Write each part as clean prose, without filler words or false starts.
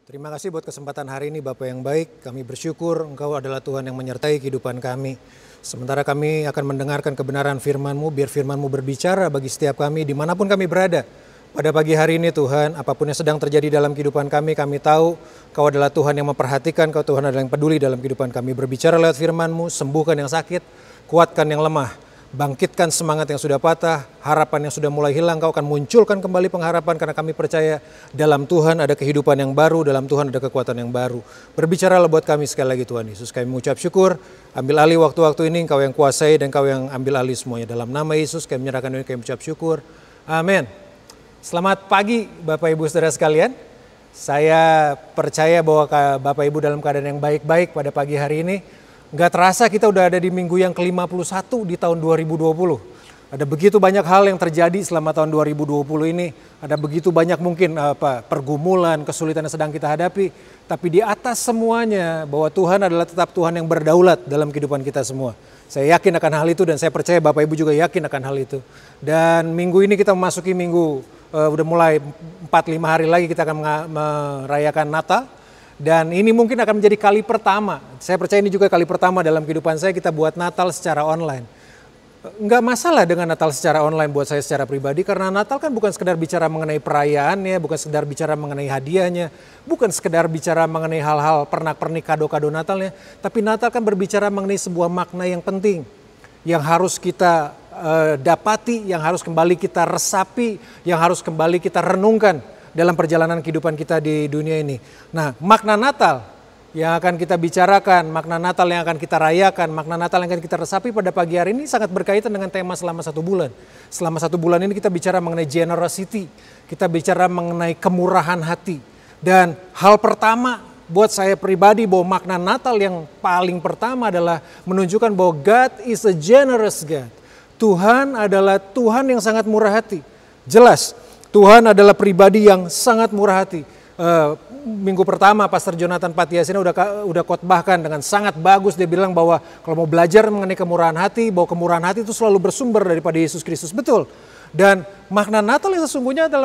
Terima kasih buat kesempatan hari ini Bapak yang baik. Kami bersyukur Engkau adalah Tuhan yang menyertai kehidupan kami. Sementara kami akan mendengarkan kebenaran firman-Mu, biar firman-Mu berbicara bagi setiap kami dimanapun kami berada. Pada pagi hari ini Tuhan, apapun yang sedang terjadi dalam kehidupan kami tahu Kau adalah Tuhan yang memperhatikan, Kau Tuhan adalah yang peduli dalam kehidupan kami. Berbicara lewat firman-Mu, sembuhkan yang sakit, kuatkan yang lemah. Bangkitkan semangat yang sudah patah, harapan yang sudah mulai hilang, Kau akan munculkan kembali pengharapan karena kami percaya dalam Tuhan ada kehidupan yang baru, dalam Tuhan ada kekuatan yang baru. Berbicaralah buat kami sekali lagi Tuhan Yesus. Kami mengucap syukur, ambil alih waktu-waktu ini, Engkau yang kuasai dan Engkau yang ambil alih semuanya. Dalam nama Yesus kami menyerahkan ini, kami mengucap syukur. Amin. Selamat pagi Bapak Ibu Saudara sekalian. Saya percaya bahwa Bapak Ibu dalam keadaan yang baik-baik pada pagi hari ini. Nggak terasa kita udah ada di minggu yang ke-51 di tahun 2020. Ada begitu banyak hal yang terjadi selama tahun 2020 ini. Ada begitu banyak mungkin pergumulan, kesulitan yang sedang kita hadapi. Tapi di atas semuanya bahwa Tuhan adalah tetap Tuhan yang berdaulat dalam kehidupan kita semua. Saya yakin akan hal itu dan saya percaya Bapak Ibu juga yakin akan hal itu. Dan minggu ini kita memasuki minggu, udah mulai 4-5 hari lagi kita akan merayakan Natal. Dan ini mungkin akan menjadi kali pertama, saya percaya ini juga kali pertama dalam kehidupan saya kita buat Natal secara online. Enggak masalah dengan Natal secara online buat saya secara pribadi, karena Natal kan bukan sekedar bicara mengenai perayaannya, bukan sekedar bicara mengenai hadiahnya, bukan sekedar bicara mengenai hal-hal pernak-pernik kado-kado Natalnya, tapi Natal kan berbicara mengenai sebuah makna yang penting, yang harus kita dapati, yang harus kembali kita resapi, yang harus kembali kita renungkan dalam perjalanan kehidupan kita di dunia ini. Nah, makna Natal yang akan kita bicarakan, makna Natal yang akan kita rayakan, makna Natal yang akan kita resapi pada pagi hari ini sangat berkaitan dengan tema selama 1 bulan. Selama 1 bulan ini kita bicara mengenai generosity, kita bicara mengenai kemurahan hati. Dan hal pertama buat saya pribadi bahwa makna Natal yang paling pertama adalah menunjukkan bahwa God is a generous God. Tuhan adalah Tuhan yang sangat murah hati. Jelas, Tuhan adalah pribadi yang sangat murah hati. Minggu pertama Pastor Jonathan Patiasina udah khotbahkan dengan sangat bagus. Dia bilang bahwa kalau mau belajar mengenai kemurahan hati, bahwa kemurahan hati itu selalu bersumber daripada Yesus Kristus. Betul. Dan makna Natal yang sesungguhnya adalah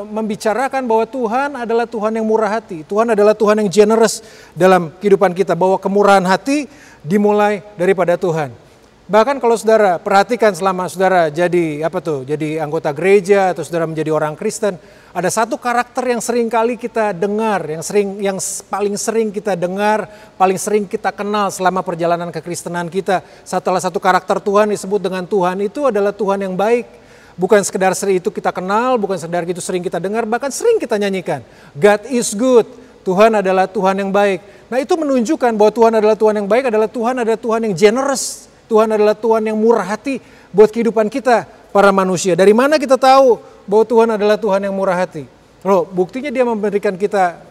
membicarakan bahwa Tuhan adalah Tuhan yang murah hati. Tuhan adalah Tuhan yang generous dalam kehidupan kita. Bahwa kemurahan hati dimulai daripada Tuhan. Bahkan kalau saudara perhatikan selama saudara jadi jadi anggota gereja atau saudara menjadi orang Kristen, ada satu karakter yang sering kali kita dengar, yang paling sering kita dengar, paling sering kita kenal selama perjalanan kekristenan kita. Salah satu karakter Tuhan disebut dengan Tuhan itu adalah Tuhan yang baik. Bukan sekedar sering itu kita kenal, bukan sekedar itu sering kita dengar, bahkan sering kita nyanyikan. God is good. Tuhan adalah Tuhan yang baik. Nah, itu menunjukkan bahwa Tuhan adalah Tuhan yang baik, adalah Tuhan yang generous. Tuhan adalah Tuhan yang murah hati buat kehidupan kita para manusia. Dari mana kita tahu bahwa Tuhan adalah Tuhan yang murah hati? Loh, buktinya dia memberikan kita,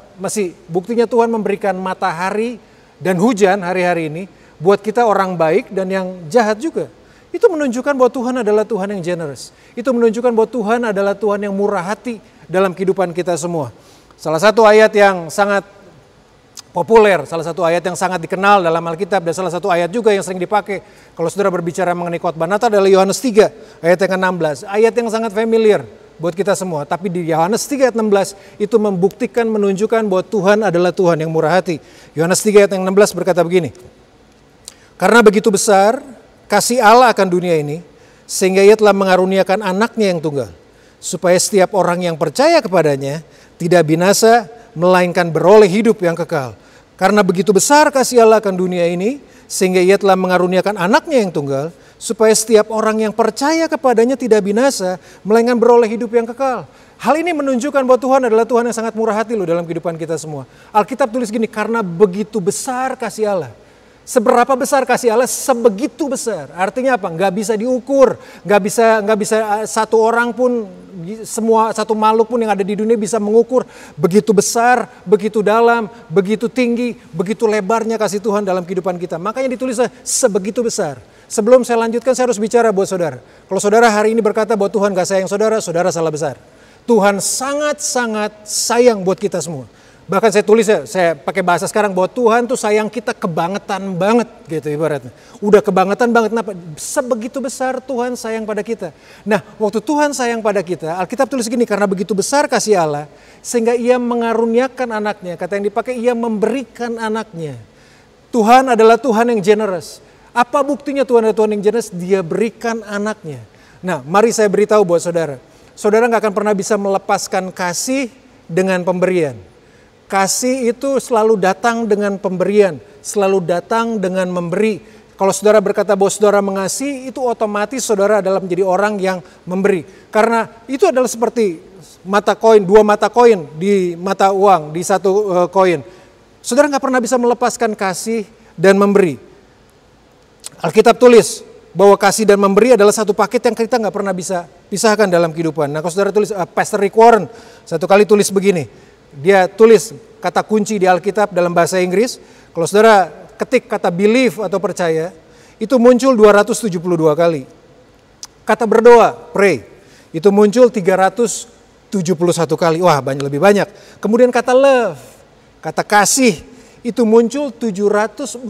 buktinya Tuhan memberikan matahari dan hujan hari-hari ini buat kita orang baik dan yang jahat juga. Itu menunjukkan bahwa Tuhan adalah Tuhan yang generous. Itu menunjukkan bahwa Tuhan adalah Tuhan yang murah hati dalam kehidupan kita semua. Salah satu ayat yang sangat populer, salah satu ayat yang sangat dikenal dalam Alkitab dan salah satu ayat juga yang sering dipakai kalau saudara berbicara mengenai khotbah Natal adalah Yohanes 3 ayat yang ke-16. Ayat yang sangat familiar buat kita semua, tapi di Yohanes 3 ayat 16 itu membuktikan, menunjukkan bahwa Tuhan adalah Tuhan yang murah hati. Yohanes 3 ayat yang 16 berkata begini, karena begitu besar kasih Allah akan dunia ini sehingga ia telah mengaruniakan anaknya yang tunggal supaya setiap orang yang percaya kepadanya tidak binasa melainkan beroleh hidup yang kekal. Karena begitu besar kasih Allah akan dunia ini, sehingga ia telah mengaruniakan anaknya yang tunggal, supaya setiap orang yang percaya kepadanya tidak binasa, melainkan beroleh hidup yang kekal. Hal ini menunjukkan bahwa Tuhan adalah Tuhan yang sangat murah hati loh dalam kehidupan kita semua. Alkitab tulis gini, karena begitu besar kasih Allah. Seberapa besar kasih Allah? Sebegitu besar. Artinya apa? Nggak bisa diukur. Nggak bisa satu orang pun, satu makhluk pun yang ada di dunia bisa mengukur begitu besar, begitu dalam, begitu tinggi, begitu lebarnya kasih Tuhan dalam kehidupan kita. Makanya ditulisnya sebegitu besar. Sebelum saya lanjutkan, saya harus bicara buat saudara. Kalau saudara hari ini berkata bahwa Tuhan gak sayang saudara, saudara salah besar. Tuhan sangat-sangat sayang buat kita semua. Bahkan saya tulis ya, saya pakai bahasa sekarang bahwa Tuhan tuh sayang kita kebangetan banget gitu ibaratnya. Udah kebangetan banget, kenapa? Sebegitu besar Tuhan sayang pada kita. Nah waktu Tuhan sayang pada kita, Alkitab tulis gini, karena begitu besar kasih Allah, sehingga ia mengaruniakan anaknya. Kata yang dipakai, ia memberikan anaknya. Tuhan adalah Tuhan yang generous. Apa buktinya Tuhan adalah Tuhan yang generous? Dia berikan anaknya. Nah mari saya beritahu buat saudara. Saudara gak akan pernah bisa melepaskan kasih dengan pemberian. Kasih itu selalu datang dengan pemberian, selalu datang dengan memberi. Kalau saudara berkata bahwa saudara mengasihi, itu otomatis saudara adalah menjadi orang yang memberi. Karena itu adalah seperti mata koin, dua mata koin di mata uang, di satu koin. Saudara nggak pernah bisa melepaskan kasih dan memberi. Alkitab tulis bahwa kasih dan memberi adalah satu paket yang kita nggak pernah bisa pisahkan dalam kehidupan. Nah kalau saudara tulis, Pastor Rick Warren satu kali tulis begini. Dia tulis kata kunci di Alkitab dalam bahasa Inggris. Kalau saudara ketik kata believe atau percaya, itu muncul 272 kali. Kata berdoa, pray, itu muncul 371 kali. Wah, lebih banyak. Kemudian kata love, kata kasih, itu muncul 714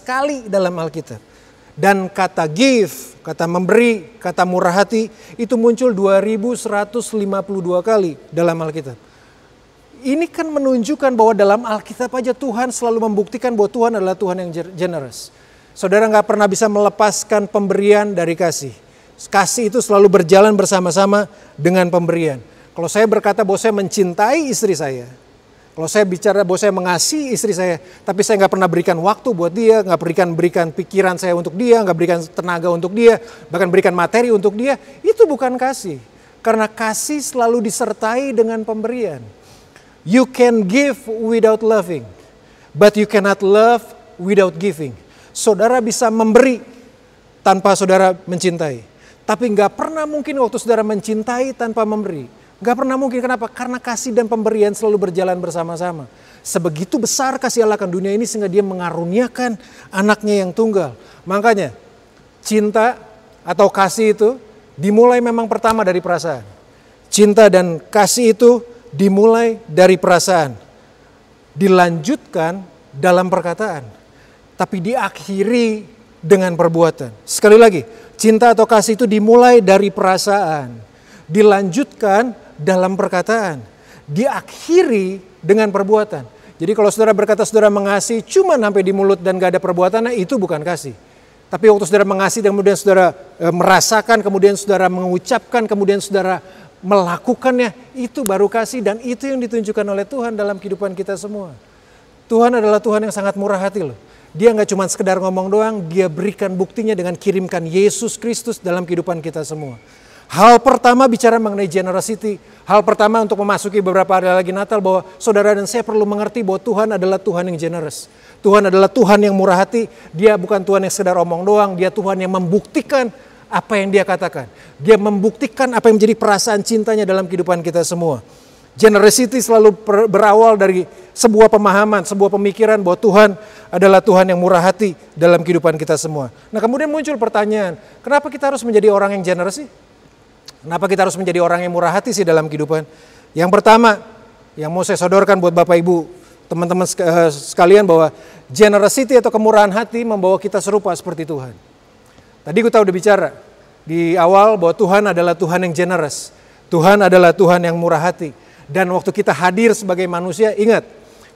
kali dalam Alkitab. Dan kata give, kata memberi, kata murah hati, itu muncul 2152 kali dalam Alkitab. Ini kan menunjukkan bahwa dalam Alkitab aja Tuhan selalu membuktikan bahwa Tuhan adalah Tuhan yang generous. Saudara gak pernah bisa melepaskan pemberian dari kasih. Kasih itu selalu berjalan bersama-sama dengan pemberian. Kalau saya berkata bahwa saya mencintai istri saya, kalau saya bicara bahwa saya mengasihi istri saya, tapi saya gak pernah berikan waktu buat dia, gak berikan pikiran saya untuk dia, gak berikan tenaga untuk dia, bahkan berikan materi untuk dia, itu bukan kasih. Karena kasih selalu disertai dengan pemberian. You can give without loving, but you cannot love without giving. Saudara bisa memberi tanpa saudara mencintai. Tapi gak pernah mungkin waktu saudara mencintai tanpa memberi. Gak pernah mungkin, kenapa? Karena kasih dan pemberian selalu berjalan bersama-sama. Sebegitu besar kasih Allah akan dunia ini sehingga dia mengaruniakan anaknya yang tunggal. Makanya cinta atau kasih itu dimulai memang pertama dari perasaan. Cinta dan kasih itu dimulai dari perasaan, dilanjutkan dalam perkataan, tapi diakhiri dengan perbuatan. Sekali lagi, cinta atau kasih itu dimulai dari perasaan, dilanjutkan dalam perkataan, diakhiri dengan perbuatan. Jadi kalau saudara berkata saudara mengasihi cuma sampai di mulut dan gak ada perbuatannya, itu bukan kasih. Tapi waktu saudara mengasihi dan kemudian saudara merasakan, kemudian saudara mengucapkan, kemudian saudara melakukannya, itu baru kasih, dan itu yang ditunjukkan oleh Tuhan dalam kehidupan kita semua. Tuhan adalah Tuhan yang sangat murah hati loh. Dia gak cuma sekedar ngomong doang, dia berikan buktinya dengan kirimkan Yesus Kristus dalam kehidupan kita semua. Hal pertama bicara mengenai generosity, hal pertama untuk memasuki beberapa hari lagi Natal, bahwa saudara dan saya perlu mengerti bahwa Tuhan adalah Tuhan yang generous. Tuhan adalah Tuhan yang murah hati, dia bukan Tuhan yang sekedar omong doang, dia Tuhan yang membuktikan apa yang dia katakan. Dia membuktikan apa yang menjadi perasaan cintanya dalam kehidupan kita semua. Generosity selalu berawal dari sebuah pemahaman, sebuah pemikiran bahwa Tuhan adalah Tuhan yang murah hati dalam kehidupan kita semua. Nah kemudian muncul pertanyaan, kenapa kita harus menjadi orang yang generous sih? Kenapa kita harus menjadi orang yang murah hati sih dalam kehidupan? Yang pertama, yang mau saya sodorkan buat Bapak Ibu, teman-teman sekalian, bahwa generosity atau kemurahan hati membawa kita serupa seperti Tuhan. Tadi kita udah bicara di awal bahwa Tuhan adalah Tuhan yang generous. Tuhan adalah Tuhan yang murah hati. Dan waktu kita hadir sebagai manusia, ingat,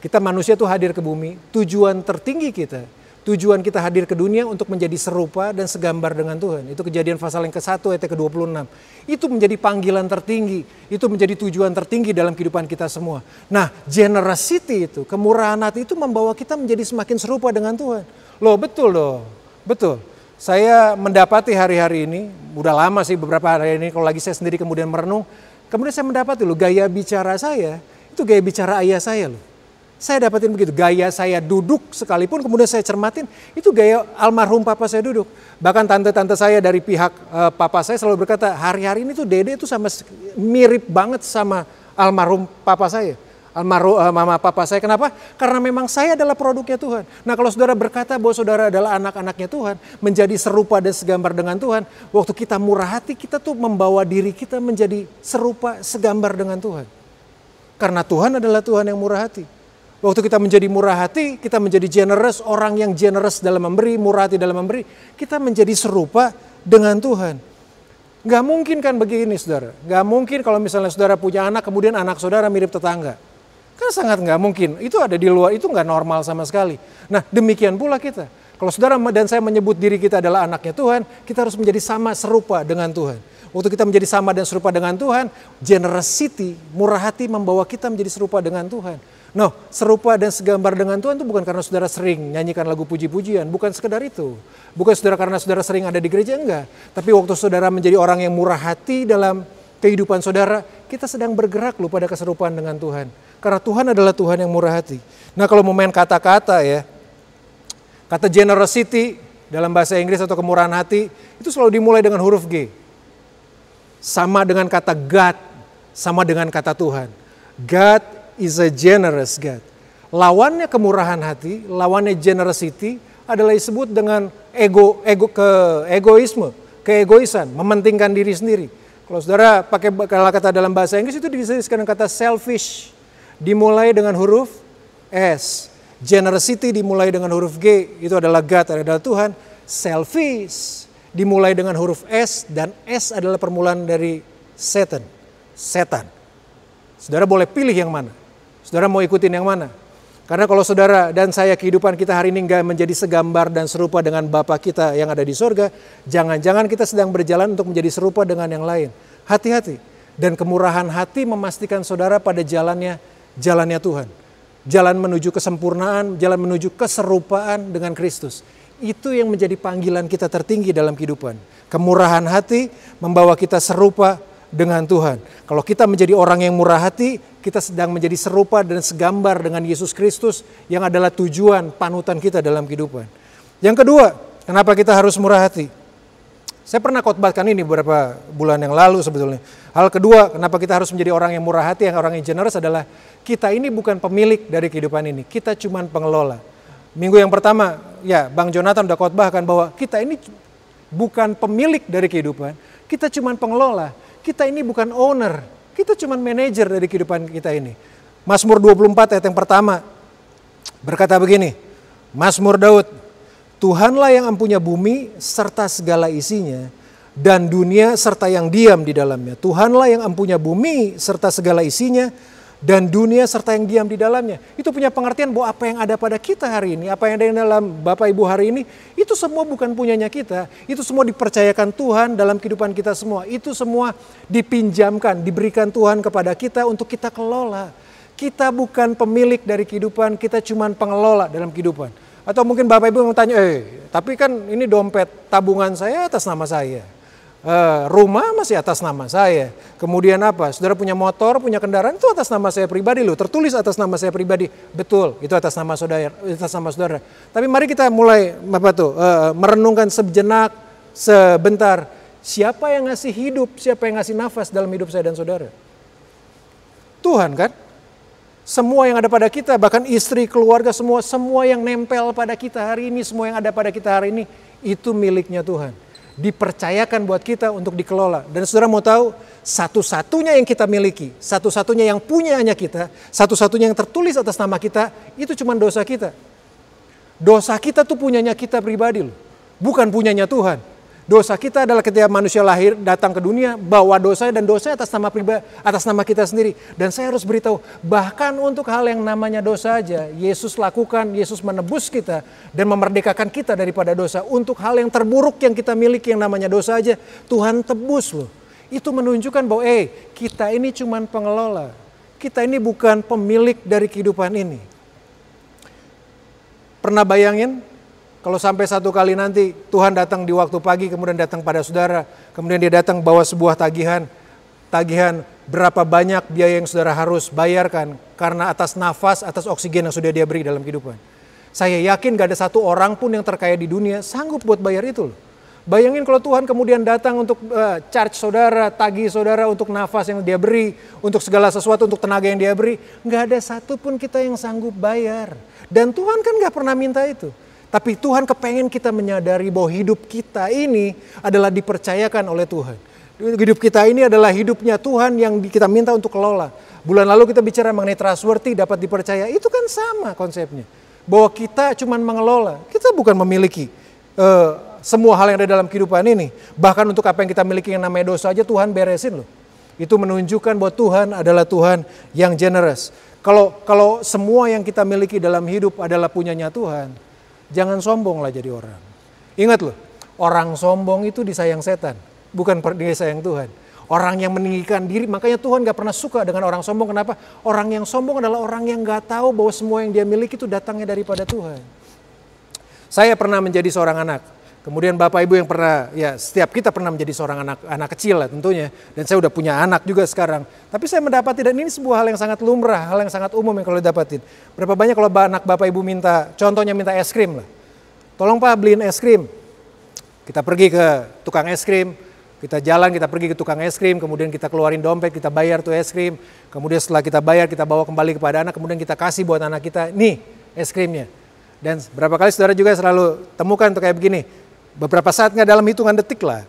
kita manusia tuh hadir ke bumi, tujuan tertinggi kita, tujuan kita hadir ke dunia untuk menjadi serupa dan segambar dengan Tuhan. Itu Kejadian pasal yang ke-1 ayat ke-26. Itu menjadi panggilan tertinggi, itu menjadi tujuan tertinggi dalam kehidupan kita semua. Nah, generosity itu, kemurahan hati itu membawa kita menjadi semakin serupa dengan Tuhan. Loh betul loh, betul. Saya mendapati hari-hari ini, udah lama sih beberapa hari ini, kalau lagi saya sendiri kemudian merenung, kemudian saya mendapati loh gaya bicara saya, itu gaya bicara ayah saya loh. Saya dapatin begitu, gaya saya duduk sekalipun kemudian saya cermatin, itu gaya almarhum papa saya duduk. Bahkan tante-tante saya dari pihak papa saya selalu berkata, hari-hari ini tuh Dede itu mirip banget sama almarhum papa saya. Almarhum mama papa saya. Kenapa? Karena memang saya adalah produknya Tuhan. Nah kalau saudara berkata bahwa saudara adalah anak-anaknya Tuhan, menjadi serupa dan segambar dengan Tuhan, waktu kita murah hati, kita tuh membawa diri kita menjadi serupa segambar dengan Tuhan. Karena Tuhan adalah Tuhan yang murah hati. Waktu kita menjadi murah hati, kita menjadi generous, orang yang generous dalam memberi, murah hati dalam memberi, kita menjadi serupa dengan Tuhan. Gak mungkin kan begini saudara, gak mungkin kalau misalnya saudara punya anak, kemudian anak saudara mirip tetangga. Kan sangat gak mungkin, itu ada di luar, itu gak normal sama sekali. Nah demikian pula kita. Kalau saudara dan saya menyebut diri kita adalah anaknya Tuhan, kita harus menjadi sama serupa dengan Tuhan. Waktu kita menjadi sama dan serupa dengan Tuhan, generosity, murah hati membawa kita menjadi serupa dengan Tuhan. No, serupa dan segambar dengan Tuhan itu bukan karena saudara sering nyanyikan lagu puji-pujian, bukan sekedar itu. Bukan saudara karena saudara sering ada di gereja, enggak. Tapi waktu saudara menjadi orang yang murah hati dalam kehidupan saudara, kita sedang bergerak loh pada keserupaan dengan Tuhan. Karena Tuhan adalah Tuhan yang murah hati. Nah kalau mau main kata-kata ya, kata generosity dalam bahasa Inggris atau kemurahan hati, itu selalu dimulai dengan huruf G. Sama dengan kata God, sama dengan kata Tuhan. God is a generous God. Lawannya kemurahan hati, lawannya generosity adalah disebut dengan egoisme, keegoisan, mementingkan diri sendiri. Kalau saudara pakai kata dalam bahasa Inggris itu disebut kata selfish, dimulai dengan huruf S. Generosity dimulai dengan huruf G, itu adalah God, adalah Tuhan. Selfish dimulai dengan huruf S, dan S adalah permulaan dari setan. Saudara boleh pilih yang mana. Saudara mau ikutin yang mana? Karena kalau saudara dan saya kehidupan kita hari ini enggak menjadi segambar dan serupa dengan Bapa kita yang ada di sorga, jangan-jangan kita sedang berjalan untuk menjadi serupa dengan yang lain. Hati-hati. Dan kemurahan hati memastikan saudara pada jalannya Tuhan. Jalan menuju kesempurnaan, jalan menuju keserupaan dengan Kristus. Itu yang menjadi panggilan kita tertinggi dalam kehidupan. Kemurahan hati membawa kita serupa dengan Tuhan. Kalau kita menjadi orang yang murah hati, kita sedang menjadi serupa dan segambar dengan Yesus Kristus yang adalah tujuan panutan kita dalam kehidupan. Yang kedua, kenapa kita harus murah hati? Saya pernah khotbahkan ini beberapa bulan yang lalu sebetulnya. Hal kedua, kenapa kita harus menjadi orang yang murah hati, orang yang generous adalah kita ini bukan pemilik dari kehidupan ini. Kita cuma pengelola. Minggu yang pertama, ya Bang Jonathan udah khotbahkan bahwa kita ini bukan pemilik dari kehidupan. Kita cuma pengelola. Kita ini bukan owner, kita cuma manajer dari kehidupan kita ini. Mazmur 24 ayat yang pertama berkata begini, Mazmur Daud, Tuhanlah yang empunya bumi serta segala isinya, dan dunia serta yang diam di dalamnya. Tuhanlah yang empunya bumi serta segala isinya, dan dunia serta yang diam di dalamnya. Itu punya pengertian bahwa apa yang ada pada kita hari ini, apa yang ada dalam Bapak Ibu hari ini, itu semua bukan punyanya kita. Itu semua dipercayakan Tuhan dalam kehidupan kita semua. Itu semua dipinjamkan, diberikan Tuhan kepada kita untuk kita kelola. Kita bukan pemilik dari kehidupan, kita cuma pengelola dalam kehidupan. Atau mungkin Bapak Ibu mau tanya, tapi kan ini dompet tabungan saya atas nama saya. Rumah masih atas nama saya. Kemudian apa? Saudara punya motor, punya kendaraan, itu atas nama saya pribadi loh. Tertulis atas nama saya pribadi. Betul, itu atas nama saudara. Tapi mari kita mulai merenungkan sejenak, sebentar. Siapa yang ngasih hidup, siapa yang ngasih nafas dalam hidup saya dan saudara? Tuhan kan? Semua yang ada pada kita, bahkan istri, keluarga, semua yang nempel pada kita hari ini, semua yang ada pada kita hari ini, itu miliknya Tuhan. Dipercayakan buat kita untuk dikelola. Dan saudara mau tahu, satu-satunya yang kita miliki, satu-satunya yang punyanya kita, satu-satunya yang tertulis atas nama kita, itu cuma dosa kita. Dosa kita tuh punyanya kita pribadi loh, bukan punyanya Tuhan. Dosa kita adalah ketika manusia lahir datang ke dunia, bawa dosa dan dosa atas nama pribadi, atas nama kita sendiri. Dan saya harus beritahu, bahkan untuk hal yang namanya dosa aja, Yesus lakukan, Yesus menebus kita dan memerdekakan kita daripada dosa. Untuk hal yang terburuk yang kita miliki yang namanya dosa aja, Tuhan tebus loh. Itu menunjukkan bahwa kita ini cuma pengelola. Kita ini bukan pemilik dari kehidupan ini. Pernah bayangin? Kalau sampai satu kali nanti Tuhan datang di waktu pagi, kemudian datang pada saudara, kemudian dia datang bawa sebuah tagihan berapa banyak biaya yang saudara harus bayarkan karena atas nafas, atas oksigen yang sudah dia beri dalam kehidupan. Saya yakin gak ada satu orang pun yang terkaya di dunia sanggup buat bayar itu loh. Bayangin kalau Tuhan kemudian datang untuk charge saudara, tagih saudara untuk nafas yang dia beri, untuk segala sesuatu, untuk tenaga yang dia beri. Gak ada satu pun kita yang sanggup bayar. Dan Tuhan kan gak pernah minta itu. Tapi Tuhan kepengen kita menyadari bahwa hidup kita ini adalah dipercayakan oleh Tuhan. Hidup kita ini adalah hidupnya Tuhan yang kita minta untuk kelola. Bulan lalu kita bicara mengenai trustworthy, dapat dipercaya. Itu kan sama konsepnya. Bahwa kita cuma mengelola. Kita bukan memiliki semua hal yang ada dalam kehidupan ini. Bahkan untuk apa yang kita miliki yang namanya dosa aja Tuhan beresin loh. Itu menunjukkan bahwa Tuhan adalah Tuhan yang generous. Kalau semua yang kita miliki dalam hidup adalah punyanya Tuhan, jangan sombonglah jadi orang. Ingat loh, orang sombong itu disayang setan. Bukan disayang Tuhan. Orang yang meninggikan diri, makanya Tuhan gak pernah suka dengan orang sombong. Kenapa? Orang yang sombong adalah orang yang gak tahu bahwa semua yang dia miliki itu datangnya daripada Tuhan. Saya pernah menjadi seorang anak. Kemudian Bapak Ibu yang pernah, ya setiap kita pernah menjadi seorang anak kecil lah tentunya. Dan saya udah punya anak juga sekarang. Tapi saya mendapati, dan ini sebuah hal yang sangat lumrah, hal yang sangat umum yang kalau dapatin. Berapa banyak kalau anak Bapak Ibu minta, contohnya minta es krim lah. Tolong Pak beliin es krim. Kita pergi ke tukang es krim. Kita jalan, kita pergi ke tukang es krim, kemudian kita keluarin dompet, kita bayar tuh es krim. Kemudian setelah kita bayar, kita bawa kembali kepada anak, kemudian kita kasih buat anak kita, nih es krimnya. Dan berapa kali saudara juga selalu temukan tuh kayak begini. Beberapa saat nggak dalam hitungan detik lah.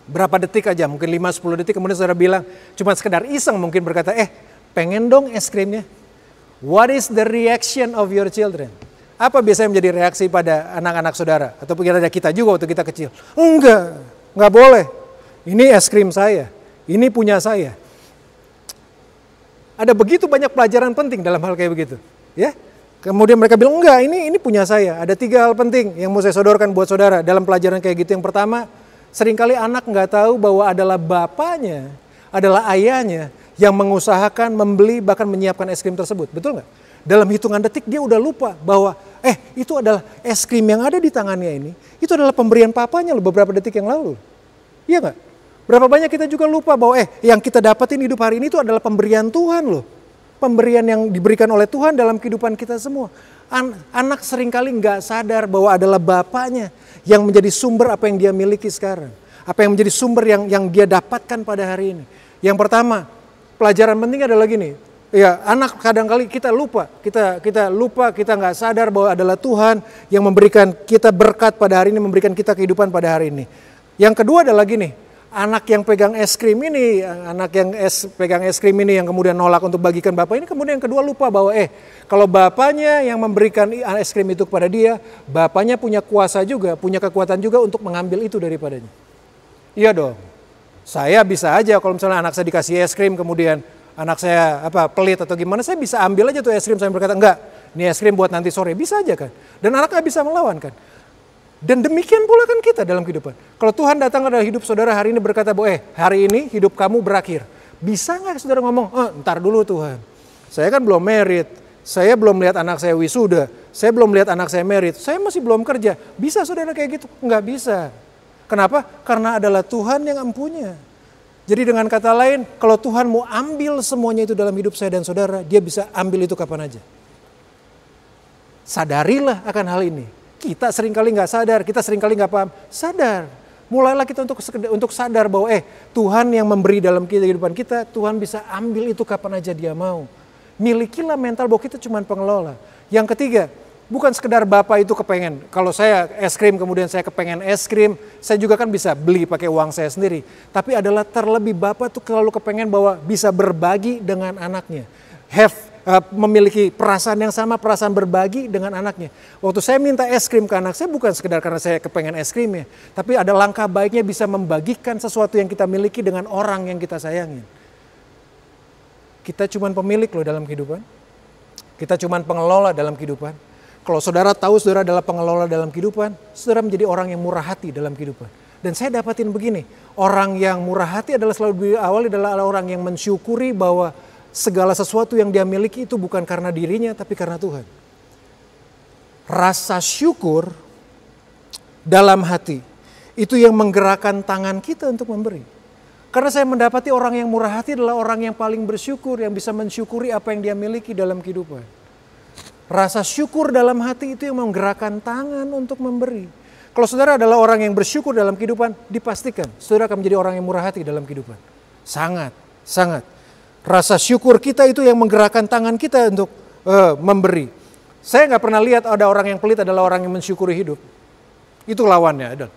Berapa detik aja, mungkin 5-10 detik, kemudian saudara bilang, cuma sekedar iseng mungkin berkata, pengen dong es krimnya. What is the reaction of your children? Apa biasanya menjadi reaksi pada anak-anak saudara? Atau ada kita juga waktu kita kecil? Enggak boleh. Ini es krim saya, ini punya saya. Ada begitu banyak pelajaran penting dalam hal kayak begitu, ya. Kemudian mereka bilang enggak, ini punya saya. Ada 3 hal penting yang mau saya sodorkan buat saudara dalam pelajaran kayak gitu. Yang pertama, seringkali anak nggak tahu bahwa adalah bapaknya, adalah ayahnya yang mengusahakan membeli bahkan menyiapkan es krim tersebut, betul nggak? Dalam hitungan detik dia udah lupa bahwa itu adalah es krim yang ada di tangannya ini, itu adalah pemberian papanya loh beberapa detik yang lalu, iya nggak? Berapa banyak kita juga lupa bahwa yang kita dapatin hidup hari ini itu adalah pemberian Tuhan loh. Pemberian yang diberikan oleh Tuhan dalam kehidupan kita semua. Anak seringkali nggak sadar bahwa adalah bapaknya yang menjadi sumber apa yang dia miliki sekarang. Apa yang menjadi sumber yang dia dapatkan pada hari ini. Yang pertama, pelajaran penting adalah gini. Ya, anak kadang-kali kita lupa. Kita lupa, kita nggak sadar bahwa adalah Tuhan yang memberikan kita berkat pada hari ini, memberikan kita kehidupan pada hari ini. Yang kedua adalah gini. Anak yang pegang es krim ini, pegang es krim ini yang kemudian nolak untuk bagikan bapak ini, kemudian yang kedua lupa bahwa kalau bapaknya yang memberikan es krim itu kepada dia, bapaknya punya kuasa juga, punya kekuatan juga untuk mengambil itu daripadanya. Iya dong. Saya bisa aja kalau misalnya anak saya dikasih es krim, kemudian anak saya pelit atau gimana, saya bisa ambil aja tuh es krim, saya berkata enggak, ini es krim buat nanti sore, bisa aja kan. Dan anak nggak bisa melawan kan. Dan demikian pula kan kita dalam kehidupan. Kalau Tuhan datang ke dalam hidup saudara hari ini berkata bahwa hari ini hidup kamu berakhir. Bisa nggak saudara ngomong, ntar dulu Tuhan. Saya kan belum married, saya belum lihat anak saya wisuda, saya belum lihat anak saya married, saya masih belum kerja. Bisa saudara kayak gitu? Nggak bisa. Kenapa? Karena adalah Tuhan yang empunya. Jadi dengan kata lain, kalau Tuhan mau ambil semuanya itu dalam hidup saya dan saudara, dia bisa ambil itu kapan aja. Sadarilah akan hal ini. Kita seringkali nggak sadar, kita seringkali nggak paham. Sadar, mulailah kita untuk sadar bahwa Tuhan yang memberi dalam kehidupan kita, Tuhan bisa ambil itu kapan aja dia mau. Milikilah mental bahwa kita cuma pengelola. Yang ketiga, bukan sekedar bapak itu kepengen. Kalau saya es krim kemudian saya kepengen es krim, saya juga kan bisa beli pakai uang saya sendiri. Tapi adalah terlebih bapak tuh selalu kepengen bahwa bisa berbagi dengan anaknya. Memiliki perasaan yang sama, perasaan berbagi dengan anaknya. Waktu saya minta es krim ke anak saya bukan sekedar karena saya kepengen es krimnya. Tapi ada langkah baiknya bisa membagikan sesuatu yang kita miliki dengan orang yang kita sayangin. Kita cuma pemilik loh dalam kehidupan. Kita cuma pengelola dalam kehidupan. Kalau saudara tahu saudara adalah pengelola dalam kehidupan, saudara menjadi orang yang murah hati dalam kehidupan. Dan saya dapatin begini, orang yang murah hati adalah selalu diawali adalah orang yang mensyukuri bahwa segala sesuatu yang dia miliki itu bukan karena dirinya tapi karena Tuhan. Rasa syukur dalam hati itu yang menggerakkan tangan kita untuk memberi. Karena saya mendapati orang yang murah hati adalah orang yang paling bersyukur, yang bisa mensyukuri apa yang dia miliki dalam kehidupan. Rasa syukur dalam hati itu yang menggerakkan tangan untuk memberi. Kalau saudara adalah orang yang bersyukur dalam kehidupan, dipastikan saudara akan menjadi orang yang murah hati dalam kehidupan. Sangat, sangat. Rasa syukur kita itu yang menggerakkan tangan kita untuk memberi. Saya nggak pernah lihat ada orang yang pelit adalah orang yang mensyukuri hidup. Itu lawannya.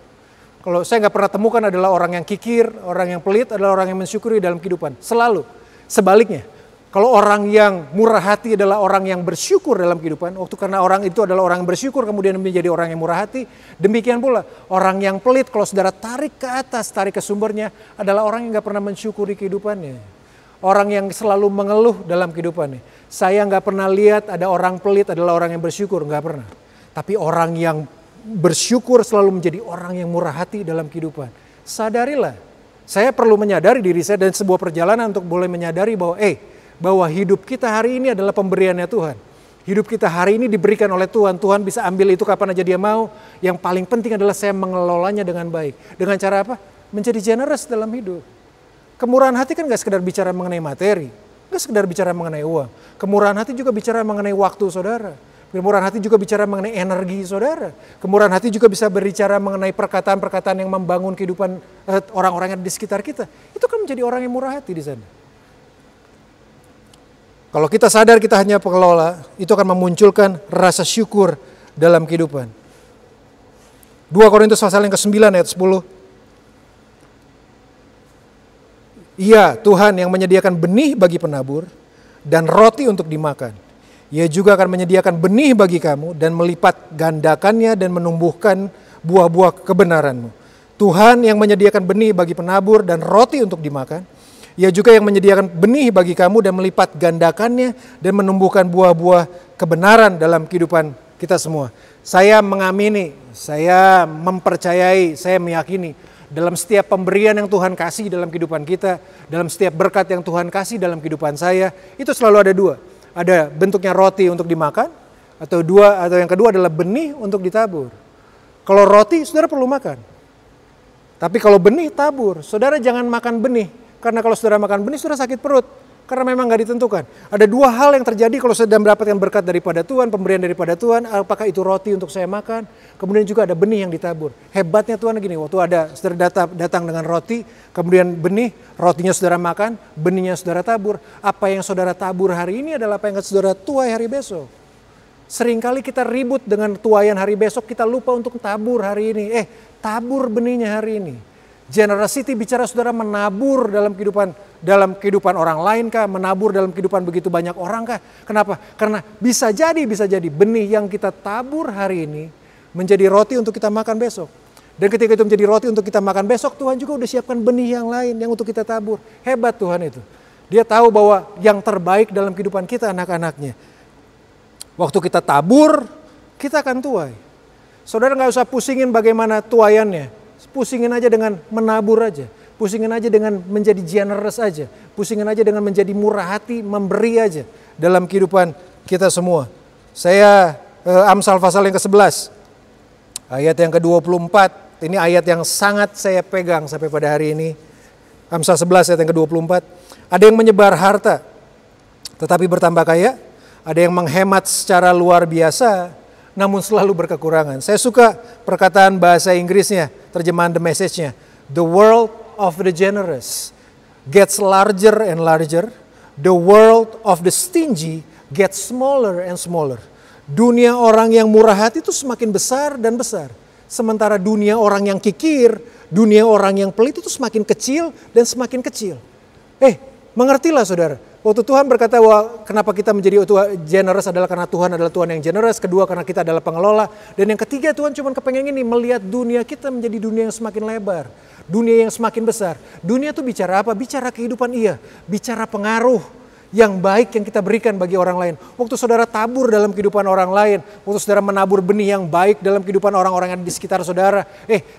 Kalau saya nggak pernah temukan adalah orang yang kikir, orang yang pelit adalah orang yang mensyukuri dalam kehidupan. Selalu. Sebaliknya, kalau orang yang murah hati adalah orang yang bersyukur dalam kehidupan, waktu karena orang itu adalah orang yang bersyukur kemudian menjadi orang yang murah hati, demikian pula orang yang pelit kalau saudara tarik ke atas, tarik ke sumbernya adalah orang yang nggak pernah mensyukuri kehidupannya. Orang yang selalu mengeluh dalam kehidupannya. Saya nggak pernah lihat ada orang pelit adalah orang yang bersyukur, nggak pernah. Tapi orang yang bersyukur selalu menjadi orang yang murah hati dalam kehidupan. Sadarilah, saya perlu menyadari diri saya dan sebuah perjalanan untuk boleh menyadari bahwa hidup kita hari ini adalah pemberiannya Tuhan. Hidup kita hari ini diberikan oleh Tuhan. Tuhan bisa ambil itu kapan aja dia mau. Yang paling penting adalah saya mengelolanya dengan baik. Dengan cara apa? Menjadi generous dalam hidup. Kemurahan hati kan gak sekedar bicara mengenai materi. Gak sekedar bicara mengenai uang. Kemurahan hati juga bicara mengenai waktu saudara. Kemurahan hati juga bicara mengenai energi saudara. Kemurahan hati juga bisa berbicara mengenai perkataan-perkataan yang membangun kehidupan orang-orang yang di sekitar kita. Itu kan menjadi orang yang murah hati di sana. Kalau kita sadar kita hanya pengelola, itu akan memunculkan rasa syukur dalam kehidupan. 2 Korintus pasal yang ke-9 ayat 10. Ia Tuhan yang menyediakan benih bagi penabur dan roti untuk dimakan. Ia juga akan menyediakan benih bagi kamu dan melipat gandakannya dan menumbuhkan buah-buah kebenaranmu. Tuhan yang menyediakan benih bagi penabur dan roti untuk dimakan. Ia juga yang menyediakan benih bagi kamu dan melipat gandakannya dan menumbuhkan buah-buah kebenaran dalam kehidupan kita semua. Saya mengamini, saya mempercayai, saya meyakini dalam setiap pemberian yang Tuhan kasih dalam kehidupan kita, dalam setiap berkat yang Tuhan kasih dalam kehidupan saya, itu selalu ada dua. Ada bentuknya roti untuk dimakan, atau yang kedua adalah benih untuk ditabur. Kalau roti, saudara perlu makan. Tapi kalau benih, tabur. Saudara jangan makan benih, karena kalau saudara makan benih, saudara sakit perut. Karena memang gak ditentukan. Ada dua hal yang terjadi kalau saudara mendapatkan berkat daripada Tuhan, pemberian daripada Tuhan. Apakah itu roti untuk saya makan, kemudian juga ada benih yang ditabur. Hebatnya Tuhan gini, waktu ada saudara datang dengan roti, kemudian benih, rotinya saudara makan, benihnya saudara tabur. Apa yang saudara tabur hari ini adalah apa yang saudara tuai hari besok. Seringkali kita ribut dengan tuaian hari besok, kita lupa untuk tabur hari ini. Tabur benihnya hari ini. Generosity bicara saudara menabur dalam kehidupan orang lain kah? Menabur dalam kehidupan begitu banyak orang kah? Kenapa? Karena bisa jadi benih yang kita tabur hari ini menjadi roti untuk kita makan besok. Dan ketika itu menjadi roti untuk kita makan besok, Tuhan juga udah siapkan benih yang lain yang untuk kita tabur. Hebat Tuhan itu. Dia tahu bahwa yang terbaik dalam kehidupan kita anak-anaknya. Waktu kita tabur, kita akan tuai. Saudara gak usah pusingin bagaimana tuaiannya. Pusingin aja dengan menabur aja. Pusingin aja dengan menjadi generous aja. Pusingin aja dengan menjadi murah hati, memberi aja dalam kehidupan kita semua. Saya Amsal pasal yang ke-11. Ayat yang ke-24. Ini ayat yang sangat saya pegang sampai pada hari ini. Amsal 11 ayat yang ke-24. Ada yang menyebar harta tetapi bertambah kaya. Ada yang menghemat secara luar biasa namun selalu berkekurangan. Saya suka perkataan bahasa Inggrisnya, terjemahan The Message-nya. The world of the generous gets larger and larger. The world of the stingy gets smaller and smaller. Dunia orang yang murah hati itu semakin besar dan besar. Sementara dunia orang yang kikir, dunia orang yang pelit itu semakin kecil dan semakin kecil. Mengertilah saudara. Waktu Tuhan berkata bahwa kenapa kita menjadi generous adalah karena Tuhan adalah Tuhan yang generous. Kedua karena kita adalah pengelola. Dan yang ketiga Tuhan cuma kepengen ini melihat dunia kita menjadi dunia yang semakin lebar. Dunia yang semakin besar. Dunia itu bicara apa? Bicara kehidupan bicara pengaruh yang baik yang kita berikan bagi orang lain. Waktu saudara tabur dalam kehidupan orang lain. Waktu saudara menabur benih yang baik dalam kehidupan orang-orang yang ada di sekitar saudara.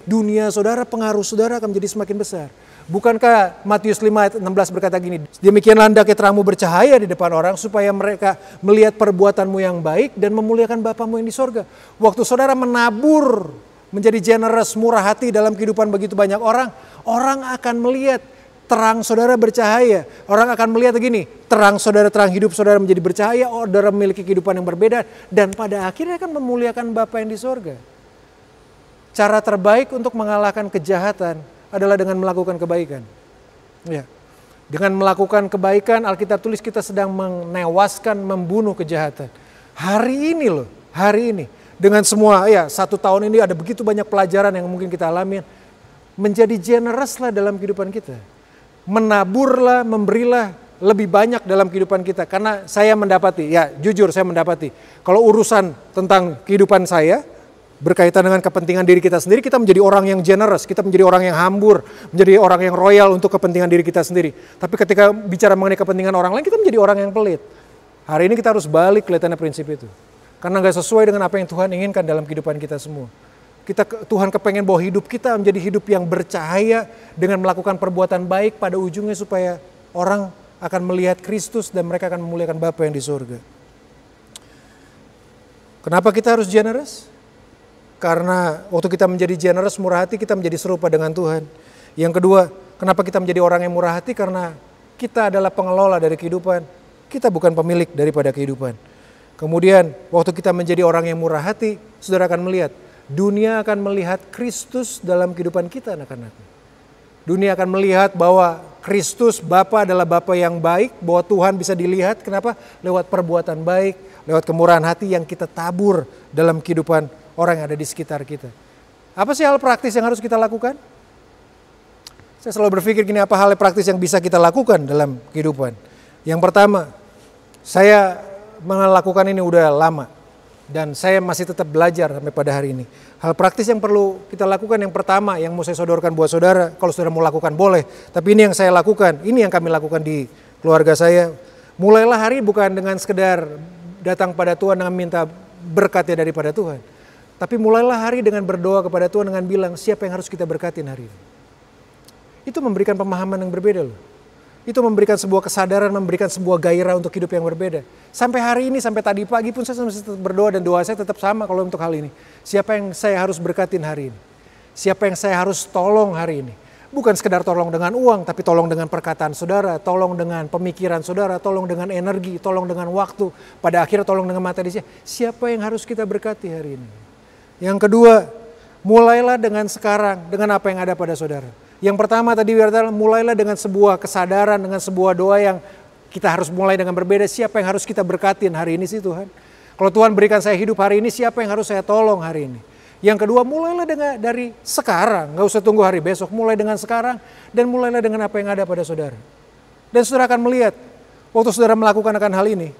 Dunia saudara, pengaruh saudara akan menjadi semakin besar. Bukankah Matius 5 ayat 16 berkata gini, demikianlah hendaknya terangmu bercahaya di depan orang supaya mereka melihat perbuatanmu yang baik dan memuliakan Bapamu yang di sorga. Waktu saudara menabur menjadi generous, murah hati dalam kehidupan begitu banyak orang, orang akan melihat terang saudara bercahaya. Orang akan melihat begini, terang saudara, terang hidup saudara menjadi bercahaya, saudara memiliki kehidupan yang berbeda dan pada akhirnya akan memuliakan Bapa yang di sorga. Cara terbaik untuk mengalahkan kejahatan adalah dengan melakukan kebaikan. Dengan melakukan kebaikan, Alkitab tulis kita sedang menewaskan, membunuh kejahatan. Hari ini. Dengan semua, 1 tahun ini ada begitu banyak pelajaran yang mungkin kita alami. menjadi generous lah dalam kehidupan kita. Menaburlah, memberilah lebih banyak dalam kehidupan kita. Karena saya mendapati, ya jujur saya mendapati, kalau urusan tentang kehidupan saya, berkaitan dengan kepentingan diri kita sendiri, kita menjadi orang yang generous, kita menjadi orang yang hambur, menjadi orang yang royal untuk kepentingan diri kita sendiri. Tapi ketika bicara mengenai kepentingan orang lain, kita menjadi orang yang pelit. Hari ini kita harus balik kelihatannya prinsip itu. Karena gak sesuai dengan apa yang Tuhan inginkan dalam kehidupan kita semua. Tuhan kepengen bahwa hidup kita menjadi hidup yang bercahaya dengan melakukan perbuatan baik pada ujungnya supaya orang akan melihat Kristus dan mereka akan memuliakan Bapa yang di surga. Kenapa kita harus generous? Karena waktu kita menjadi generous, murah hati, kita menjadi serupa dengan Tuhan. Yang kedua, kenapa kita menjadi orang yang murah hati? Karena kita adalah pengelola dari kehidupan. Kita bukan pemilik daripada kehidupan. Kemudian waktu kita menjadi orang yang murah hati, saudara akan melihat, dunia akan melihat Kristus dalam kehidupan kita anak-anak. Dunia akan melihat bahwa Kristus Bapa adalah Bapa yang baik, bahwa Tuhan bisa dilihat, kenapa? Lewat perbuatan baik, lewat kemurahan hati yang kita tabur dalam kehidupan orang yang ada di sekitar kita. Apa sih hal praktis yang harus kita lakukan? Saya selalu berpikir gini, apa hal praktis yang bisa kita lakukan dalam kehidupan? Yang pertama, saya melakukan ini udah lama. Dan saya masih tetap belajar sampai pada hari ini. Hal praktis yang perlu kita lakukan yang pertama, yang mau saya sodorkan buat saudara, kalau saudara mau lakukan boleh. Tapi ini yang saya lakukan, ini yang kami lakukan di keluarga saya. Mulailah hari bukan dengan sekedar datang pada Tuhan dengan minta berkatnya daripada Tuhan. Tapi mulailah hari dengan berdoa kepada Tuhan dengan bilang, siapa yang harus kita berkatin hari ini. Itu memberikan pemahaman yang berbeda loh. Itu memberikan sebuah kesadaran, memberikan sebuah gairah untuk hidup yang berbeda. Sampai hari ini, sampai tadi pagi pun saya masih tetap berdoa dan doa saya tetap sama kalau untuk hal ini. Siapa yang saya harus berkatin hari ini? Siapa yang saya harus tolong hari ini? Bukan sekedar tolong dengan uang, tapi tolong dengan perkataan saudara, tolong dengan pemikiran saudara, tolong dengan energi, tolong dengan waktu. Pada akhirnya tolong dengan materi. Siapa yang harus kita berkati hari ini? Yang kedua, mulailah dengan sekarang, dengan apa yang ada pada saudara. Yang pertama tadi adalah mulailah dengan sebuah kesadaran, dengan sebuah doa yang kita harus mulai dengan berbeda. Siapa yang harus kita berkatin hari ini sih Tuhan? Kalau Tuhan berikan saya hidup hari ini, siapa yang harus saya tolong hari ini? Yang kedua, mulailah dari sekarang, gak usah tunggu hari besok. Mulai dengan sekarang dan mulailah dengan apa yang ada pada saudara. Dan saudara akan melihat, waktu saudara melakukan akan hal ini,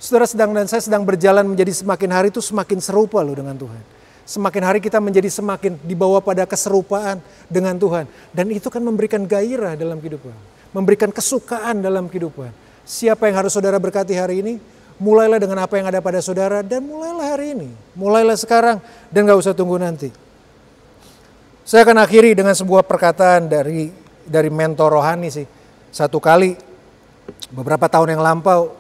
saudara dan saya sedang berjalan menjadi semakin hari itu semakin serupa loh dengan Tuhan. Semakin hari kita menjadi semakin dibawa pada keserupaan dengan Tuhan. Dan itu kan memberikan gairah dalam kehidupan. Memberikan kesukaan dalam kehidupan. Siapa yang harus saudara berkati hari ini? Mulailah dengan apa yang ada pada saudara dan mulailah hari ini. Mulailah sekarang dan gak usah tunggu nanti. Saya akan akhiri dengan sebuah perkataan dari mentor rohani sih. Satu kali beberapa tahun yang lampau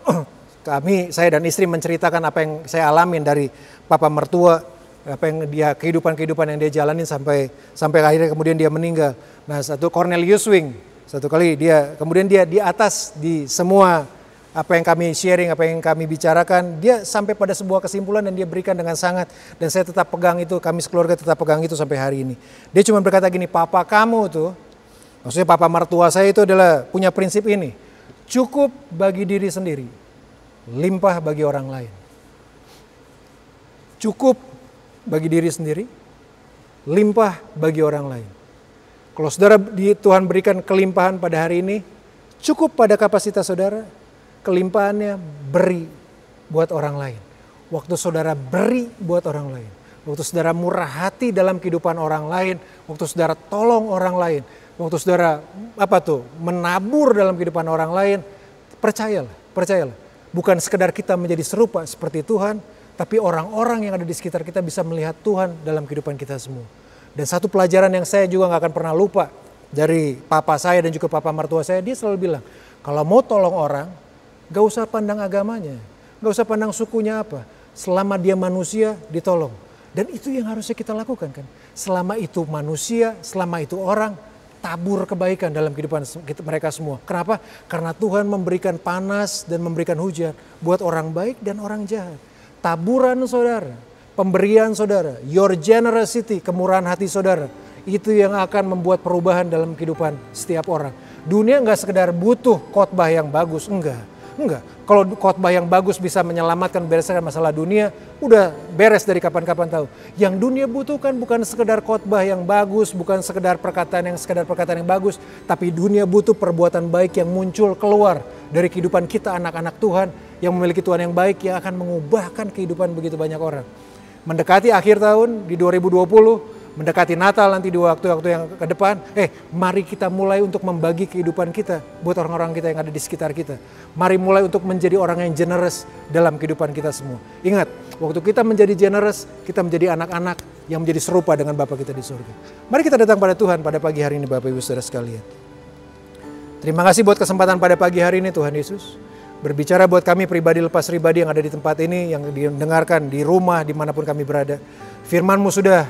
saya dan istri menceritakan apa yang saya alamin dari papa mertua. Apa yang kehidupan yang dia jalanin sampai akhirnya kemudian dia meninggal. Nah, Cornelius Wing, satu kali kemudian dia di atas di semua apa yang kami sharing, apa yang kami bicarakan, dia sampai pada sebuah kesimpulan dan dia berikan dengan sangat, dan saya tetap pegang itu, kami sekeluarga tetap pegang itu sampai hari ini. Dia cuma berkata gini, papa kamu tuh, maksudnya papa mertua saya itu adalah punya prinsip ini, cukup bagi diri sendiri, limpah bagi orang lain. Cukup bagi diri sendiri, limpah bagi orang lain. Kalau saudara Tuhan berikan kelimpahan pada hari ini, cukup pada kapasitas saudara, kelimpahannya beri buat orang lain. Waktu saudara beri buat orang lain, waktu saudara murah hati dalam kehidupan orang lain, waktu saudara tolong orang lain, waktu saudara menabur dalam kehidupan orang lain, percayalah. Bukan sekedar kita menjadi serupa seperti Tuhan, tapi orang-orang yang ada di sekitar kita bisa melihat Tuhan dalam kehidupan kita semua. Dan satu pelajaran yang saya juga gak akan pernah lupa dari papa saya dan juga papa mertua saya, dia selalu bilang, kalau mau tolong orang, gak usah pandang agamanya, gak usah pandang sukunya apa. Selama dia manusia, ditolong. Dan itu yang harusnya kita lakukan kan. Selama itu manusia, selama itu orang, tabur kebaikan dalam kehidupan mereka semua. Kenapa? Karena Tuhan memberikan panas dan memberikan hujan buat orang baik dan orang jahat. Taburan saudara, pemberian saudara, your generosity, kemurahan hati saudara, itu yang akan membuat perubahan dalam kehidupan setiap orang. Dunia nggak sekedar butuh khotbah yang bagus, enggak. Enggak. Kalau khotbah yang bagus bisa menyelamatkan bereskan masalah dunia, udah beres dari kapan-kapan tahu. Yang dunia butuhkan bukan sekedar khotbah yang bagus, bukan sekedar perkataan yang bagus, tapi dunia butuh perbuatan baik yang muncul keluar dari kehidupan kita anak-anak Tuhan yang memiliki Tuhan yang baik yang akan mengubahkan kehidupan begitu banyak orang. Mendekati akhir tahun di 2020, mendekati Natal nanti di waktu-waktu yang ke depan, mari kita mulai untuk membagi kehidupan kita buat orang-orang kita yang ada di sekitar kita. Mari mulai untuk menjadi orang yang generous dalam kehidupan kita semua. Ingat, waktu kita menjadi generous, kita menjadi anak-anak yang menjadi serupa dengan Bapa kita di surga. Mari kita datang pada Tuhan pada pagi hari ini Bapak Ibu Saudara sekalian. Terima kasih buat kesempatan pada pagi hari ini Tuhan Yesus. Berbicara buat kami pribadi lepas pribadi yang ada di tempat ini, yang didengarkan di rumah, dimanapun kami berada. Firman-Mu sudah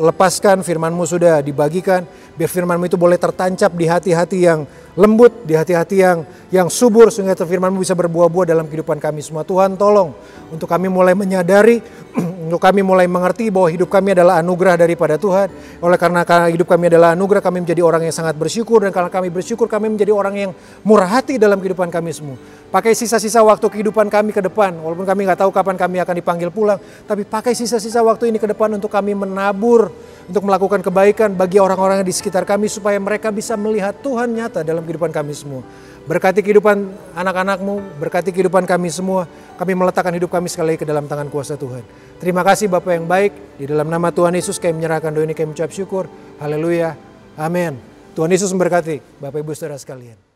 dilepaskan, firman-Mu sudah dibagikan, biar firman-Mu itu boleh tertancap di hati-hati yang lembut, di hati-hati yang subur, sehingga firman-Mu bisa berbuah-buah dalam kehidupan kami semua. Tuhan tolong untuk kami mulai menyadari, untuk kami mulai mengerti bahwa hidup kami adalah anugerah daripada Tuhan. Oleh karena hidup kami adalah anugerah, kami menjadi orang yang sangat bersyukur, dan karena kami bersyukur, kami menjadi orang yang murah hati dalam kehidupan kami semua. Pakai sisa-sisa waktu kehidupan kami ke depan, walaupun kami nggak tahu kapan kami akan dipanggil pulang, tapi pakai sisa-sisa waktu ini ke depan untuk kami menabur, untuk melakukan kebaikan bagi orang-orang yang di sekitar kami, supaya mereka bisa melihat Tuhan nyata dalam kehidupan kami semua. Berkati kehidupan anak-anak-Mu, berkati kehidupan kami semua. Kami meletakkan hidup kami sekali lagi ke dalam tangan kuasa Tuhan. Terima kasih Bapa yang baik, di dalam nama Tuhan Yesus kami menyerahkan doa ini, kami mengucap syukur. Haleluya, amin. Tuhan Yesus memberkati Bapak Ibu Saudara sekalian.